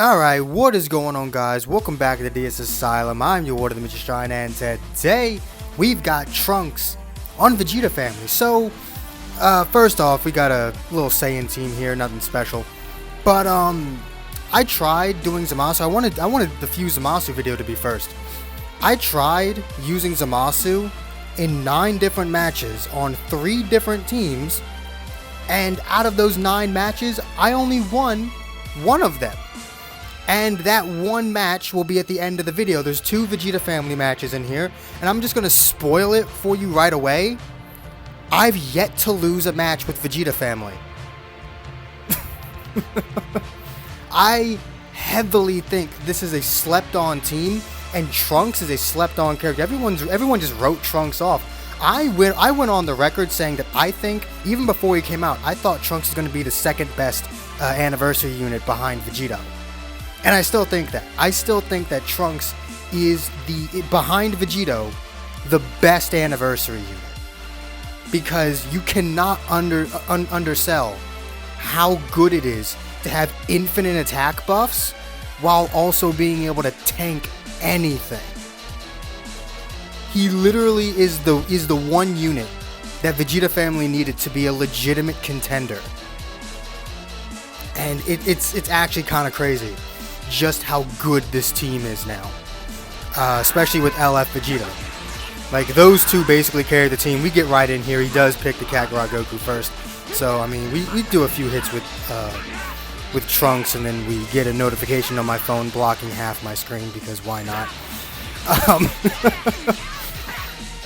Alright, what is going on, guys? Welcome back to the DS Asylum. I'm your Ward of the Mythic Shrine, and today we've got Trunks on Vegeta family. So, first off, we got a little Saiyan team here, nothing special. But, I tried doing Zamasu. I wanted the Fuse Zamasu video to be first. I tried using Zamasu in 9 different matches on 3 different teams, and out of those 9 matches, I only won 1 of them. And that one match will be at the end of the video. There's 2 Vegeta family matches in here, and I'm just going to spoil it for you right away. I've yet to lose a match with Vegeta family. I heavily think this is a slept-on team, and Trunks is a slept-on character. Everyone just wrote Trunks off. I went on the record saying that I think, even before he came out, I thought Trunks is going to be the second best anniversary unit behind Vegeta. And I still think that. I still think that Trunks is, behind Vegeta, the best anniversary unit. Because you cannot undersell how good it is to have infinite attack buffs while also being able to tank anything. He literally is the one unit that Vegeta family needed to be a legitimate contender. And it's actually kind of crazy just how good this team is now, especially with LF Vegeta. Like, those 2 basically carry the team. We get right in here. He does pick the Kakarot Goku first, so I mean we do a few hits with Trunks, and then we get a notification on my phone blocking half my screen, because why not?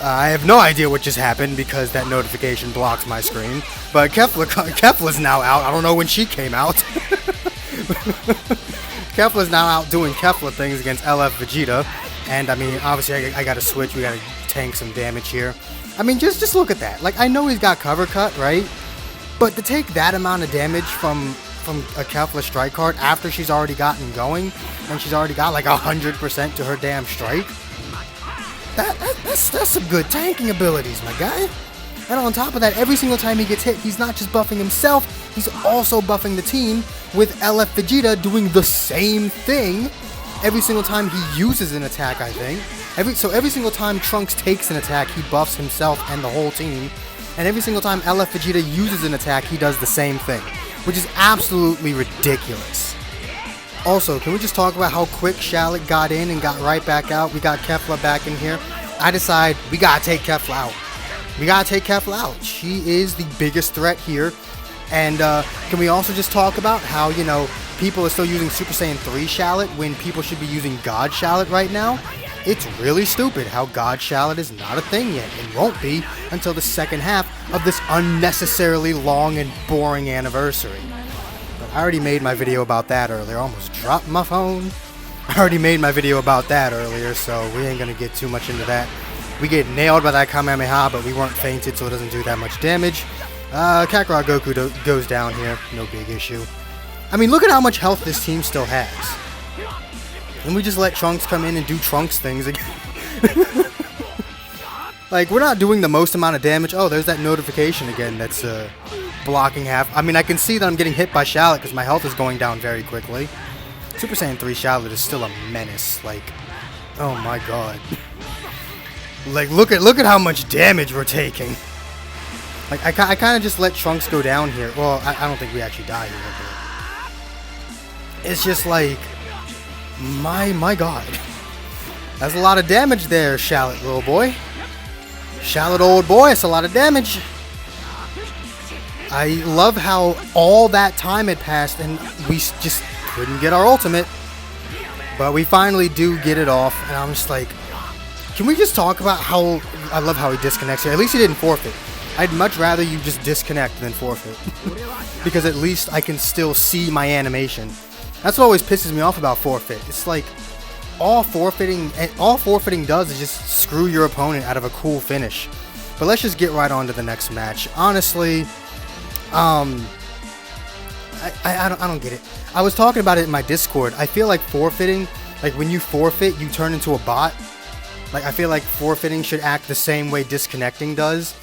I have no idea what just happened, because that notification blocks my screen. But Kefla's now out. I don't know when she came out. Kefla's now out doing Kefla things against LF Vegeta, and I mean, obviously I gotta switch. We gotta tank some damage here. I mean, just look at that. Like, I know he's got cover cut, right? But to take that amount of damage from a Kefla strike card after she's already gotten going, and she's already got like 100% to her damn strike, that's some good tanking abilities, my guy. And on top of that, every single time he gets hit, he's not just buffing himself, he's also buffing the team, with LF Vegeta doing the same thing every single time he uses an attack, I think. Every single time Trunks takes an attack, he buffs himself and the whole team. And every single time LF Vegeta uses an attack, he does the same thing, which is absolutely ridiculous. Also, can we just talk about how quick Shallot got in and got right back out? We got Kefla back in here. I decide we gotta take Kefla out. We gotta take Kefla out. She is the biggest threat here. And can we also just talk about how, you know, people are still using Super Saiyan 3 Shallot when people should be using God Shallot right now? It's really stupid how God Shallot is not a thing yet, and won't be until the second half of this unnecessarily long and boring anniversary. But I already made my video about that earlier. I almost dropped my phone. I already made my video about that earlier, so we ain't gonna get too much into that. We get nailed by that Kamehameha, but we weren't fainted, so it doesn't do that much damage. Kakarot Goku goes down here. No big issue. I mean, look at how much health this team still has. And we just let Trunks come in and do Trunks things again. Like, we're not doing the most amount of damage. Oh, there's that notification again that's blocking half. I mean, I can see that I'm getting hit by Shallot because my health is going down very quickly. Super Saiyan 3 Shallot is still a menace. Like, oh my god. Like, look at how much damage we're taking. Like, I kind of just let Trunks go down here. Well, I don't think we actually die here, but it's just like, my god. That's a lot of damage there, Shallot, little boy. Shallot, old boy, it's a lot of damage. I love how all that time had passed and we just couldn't get our ultimate. But we finally do get it off, and I'm just like, can we just talk about how, I love how he disconnects here. At least he didn't forfeit. I'd much rather you just disconnect than forfeit. Because at least I can still see my animation. That's what always pisses me off about forfeit. It's like, all forfeiting does is just screw your opponent out of a cool finish. But let's just get right on to the next match. Honestly, I don't get it. I was talking about it in my Discord. I feel like forfeiting, like when you forfeit, you turn into a bot. Like, I feel like forfeiting should act the same way disconnecting does.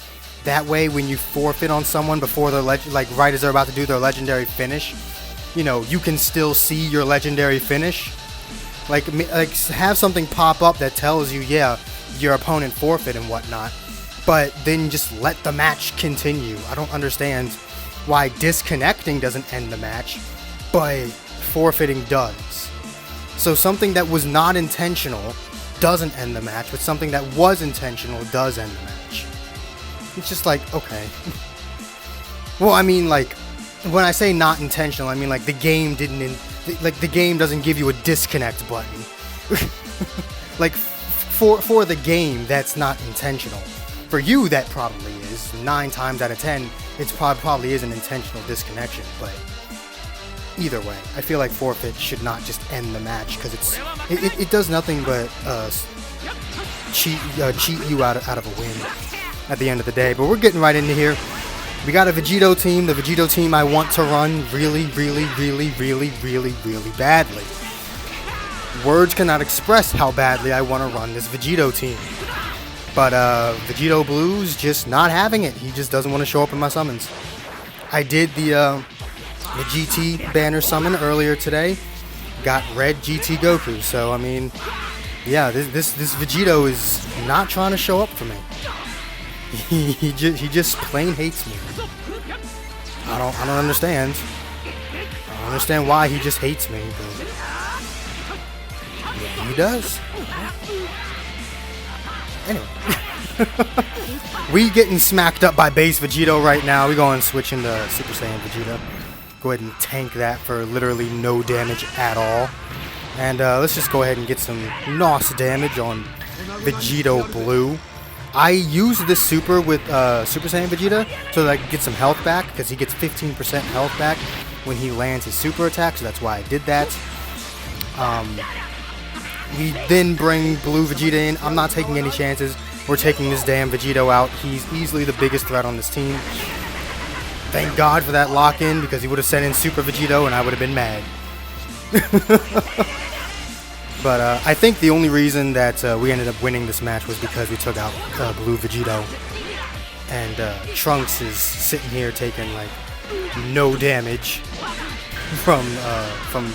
That way, when you forfeit on someone before they're right as they're about to do their legendary finish, you know, you can still see your legendary finish. Like have something pop up that tells you, yeah, your opponent forfeit and whatnot, but then just let the match continue. I don't understand why disconnecting doesn't end the match, but forfeiting does. So something that was not intentional doesn't end the match, but something that was intentional does end the match. It's just like, okay. Well, I mean, like, when I say not intentional, I mean, like, the game the game doesn't give you a disconnect button. Like, for the game, that's not intentional. For you, that probably is. 9 times out of 10, it probably is an intentional disconnection, but either way, I feel like forfeit should not just end the match, because it does nothing but cheat you out of a win at the end of the day. But we're getting right into here. We got a Vegeta team, the Vegeta team I want to run really badly. Words cannot express how badly I want to run this Vegeta team. But Vegeta Blue's just not having it. He just doesn't want to show up in my summons. I did the GT banner summon earlier today. Got red GT Goku. So I mean, yeah, this Vegeta is not trying to show up for me. He just plain hates me. I don't understand. I don't understand why he just hates me, but yeah, he does. Anyway, we getting smacked up by base Vegeta right now. We going switch into Super Saiyan Vegeta. Go ahead and tank that for literally no damage at all. And let's just go ahead and get some NOS damage on Vegeta Blue. I use this super with Super Saiyan Vegeta so that I can get some health back, because he gets 15% health back when he lands his super attack, so that's why I did that. We then bring Blue Vegeta in. I'm not taking any chances. We're taking this damn Vegeta out. He's easily the biggest threat on this team. Thank God for that lock-in, because he would have sent in Super Vegeta and I would have been mad. But I think the only reason that we ended up winning this match was because we took out Blue Vegeta. And Trunks is sitting here taking, like, no damage from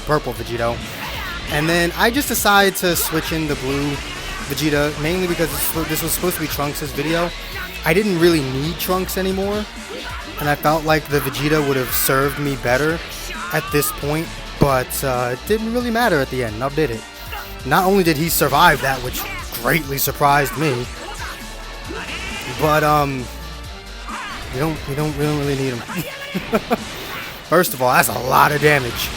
Purple Vegeta. And then I just decided to switch in the Blue Vegeta, mainly because this was supposed to be Trunks' video. I didn't really need Trunks anymore, and I felt like the Vegeta would have served me better at this point, but it didn't really matter at the end. I did it. Not only did he survive that, which greatly surprised me, but we don't really need him. First of all, that's a lot of damage.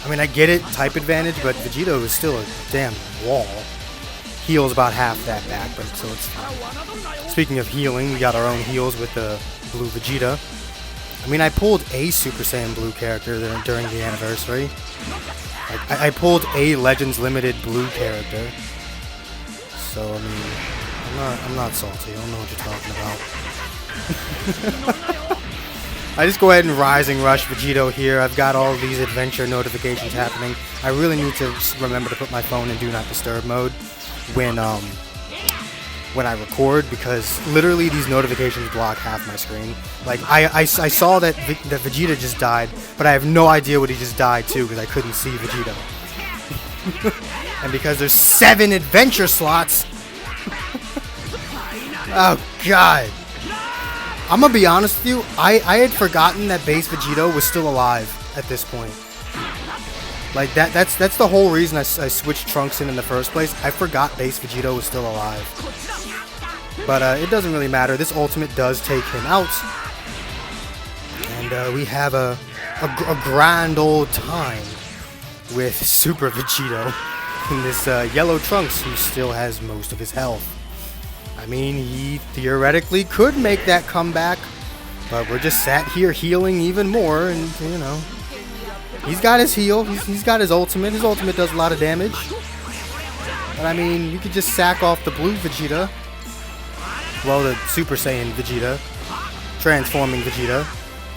I mean, I get it, type advantage, but Vegeta is still a damn wall. Heals about half that back, but so it's fine. Speaking of healing, we got our own heals with the Blue Vegeta. I mean, I pulled a Super Saiyan Blue character during the anniversary. I pulled a Legends Limited Blue character. So, I mean, I'm not salty. I don't know what you're talking about. I just go ahead and Rising Rush Vegeta here. I've got all these adventure notifications happening. I really need to remember to put my phone in Do Not Disturb mode when I record, because literally these notifications block half my screen. Like, I saw that Vegeta just died, but I have no idea what he just died to, because I couldn't see Vegeta. And because there's 7 adventure slots. Oh god. I'm gonna be honest with you, I had forgotten that base Vegeta was still alive at this point. Like, that's the whole reason I switched Trunks in the first place. I forgot base Vegeta was still alive. But it doesn't really matter. This ultimate does take him out. And we have a grand old time with Super Vegeta in this yellow Trunks, who still has most of his health. I mean, he theoretically could make that comeback, but we're just sat here healing even more, and, you know, he's got his heal, he's got his ultimate. His ultimate does a lot of damage. But, I mean, you could just sack off the Blue Vegeta. Well, the Super Saiyan Vegeta. Transforming Vegeta,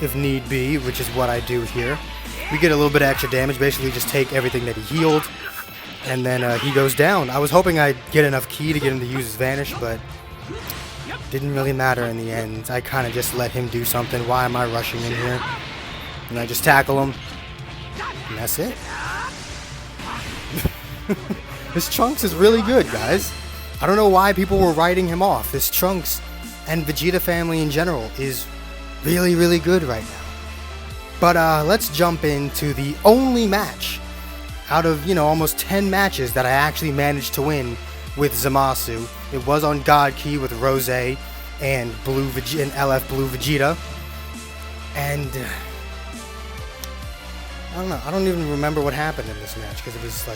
if need be, which is what I do here. We get a little bit of extra damage, basically just take everything that he healed, and then he goes down. I was hoping I'd get enough ki to get him to use his Vanish, but didn't really matter in the end. I kind of just let him do something. Why am I rushing in here? And I just tackle him. And that's it. This Trunks is really good, guys. I don't know why people were writing him off. This Trunks and Vegeta family in general is really, really good right now. But let's jump into the only match out of, almost 10 matches that I actually managed to win with Zamasu. It was on God Key with Rose and LF Blue Vegeta. And I don't know. I don't even remember what happened in this match because it was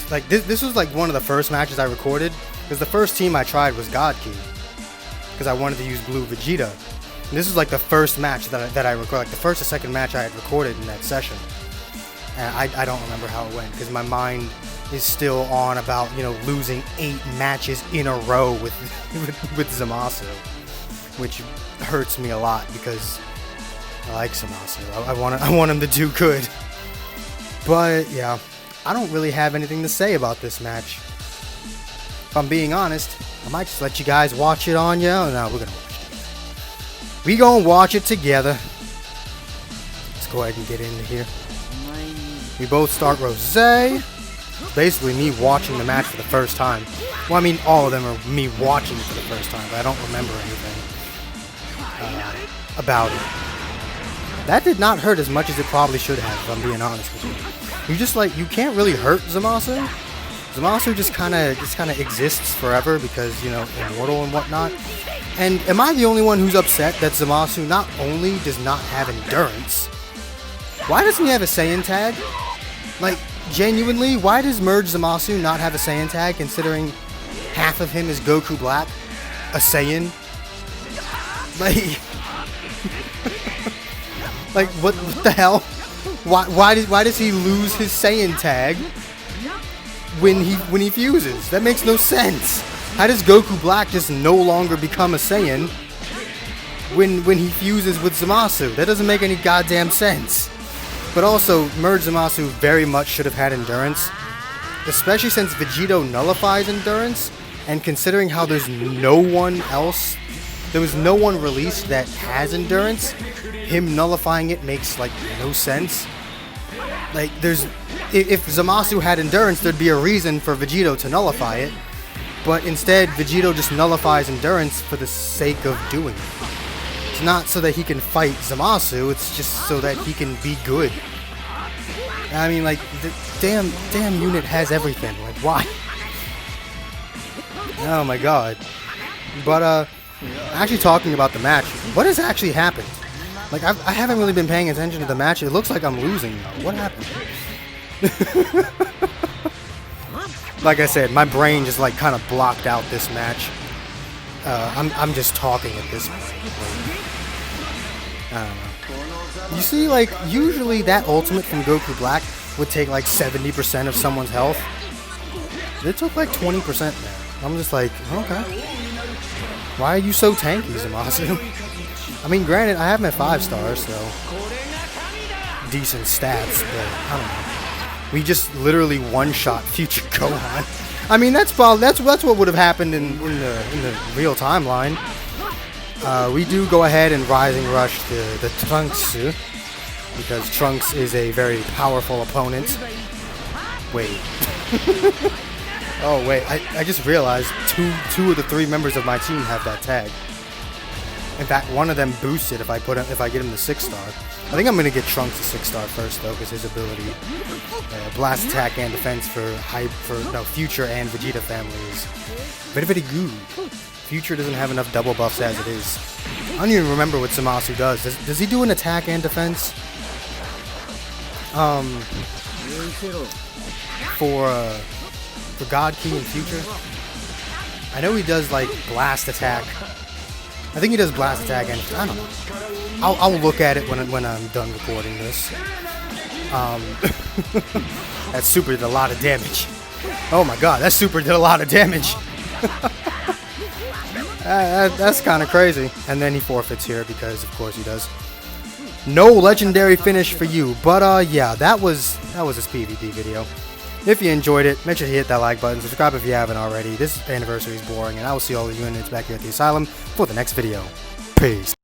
like this was like one of the first matches I recorded because the first team I tried was God Key because I wanted to use Blue Vegeta. And this was like the first match that I recorded, like the first or second match I had recorded in that session. And I don't remember how it went because my mind is still on about losing 8 matches in a row with Zamasu, which hurts me a lot because I like Zamasu. I want him to do good. But yeah, I don't really have anything to say about this match. If I'm being honest, I might just let you guys watch it on you. No, we're gonna watch it together. We gonna watch it together. Let's go ahead and get into here. We both start Rose. Basically me watching the match for the first time. Well, I mean, all of them are me watching it for the first time, but I don't remember anything about it. That did not hurt as much as it probably should have, if I'm being honest with you. You can't really hurt Zamasu. Zamasu just kind of exists forever because, immortal and whatnot. And am I the only one who's upset that Zamasu not only does not have endurance, why doesn't he have a Saiyan tag? Like, genuinely, why does Merge Zamasu not have a Saiyan tag considering half of him is Goku Black, a Saiyan? Like, like what the hell? Why does he lose his Saiyan tag when he fuses? That makes no sense. How does Goku Black just no longer become a Saiyan when he fuses with Zamasu? That doesn't make any goddamn sense. But also, Merge Zamasu very much should have had endurance, especially since Vegito nullifies endurance, and considering how there was no one released that has endurance, him nullifying it makes like no sense. Like if Zamasu had endurance, there'd be a reason for Vegito to nullify it, but instead Vegito just nullifies endurance for the sake of doing it. It's not so that he can fight Zamasu, it's just so that he can be good. I mean, like, the damn unit has everything. Like, why? Oh my god. But, actually talking about the match, what has actually happened? Like, I haven't really been paying attention to the match. It looks like I'm losing, though. What happened? Like I said, my brain just, like, kind of blocked out this match. I'm just talking at this point. I don't know. You see, like, usually that ultimate from Goku Black would take, like, 70% of someone's health. It took, like, 20% there. I'm just like, okay. Why are you so tanky, Zamasu? I mean, granted, I have him at 5 stars, so decent stats, but I don't know. We just literally one-shot future Gohan. I mean, that's what would have happened in the real timeline. We do go ahead and Rising Rush the Trunks, because Trunks is a very powerful opponent. Wait. Oh wait, I just realized two of the 3 members of my team have that tag. In fact, one of them boosted if I get him the 6-star. I think I'm gonna get Trunks the 6-star first though, because his ability, blast attack and defense for Future and Vegeta family is very, very good. Future doesn't have enough double buffs as it is. I don't even remember what Zamasu does. Does he do an attack and defense? For God Key and Future? I know he does like blast attack. I think he does blast attack and I don't know. I'll look at it when I'm done recording this. That super did a lot of damage. Oh my god, that super did a lot of damage. That's kind of crazy. And then he forfeits here because of course he does. No legendary finish for you. But yeah, that was this PvP video. If you enjoyed it, make sure to hit that like button, subscribe if you haven't already. This anniversary is boring, and I will see all the units back here at the Asylum for the next video. Peace.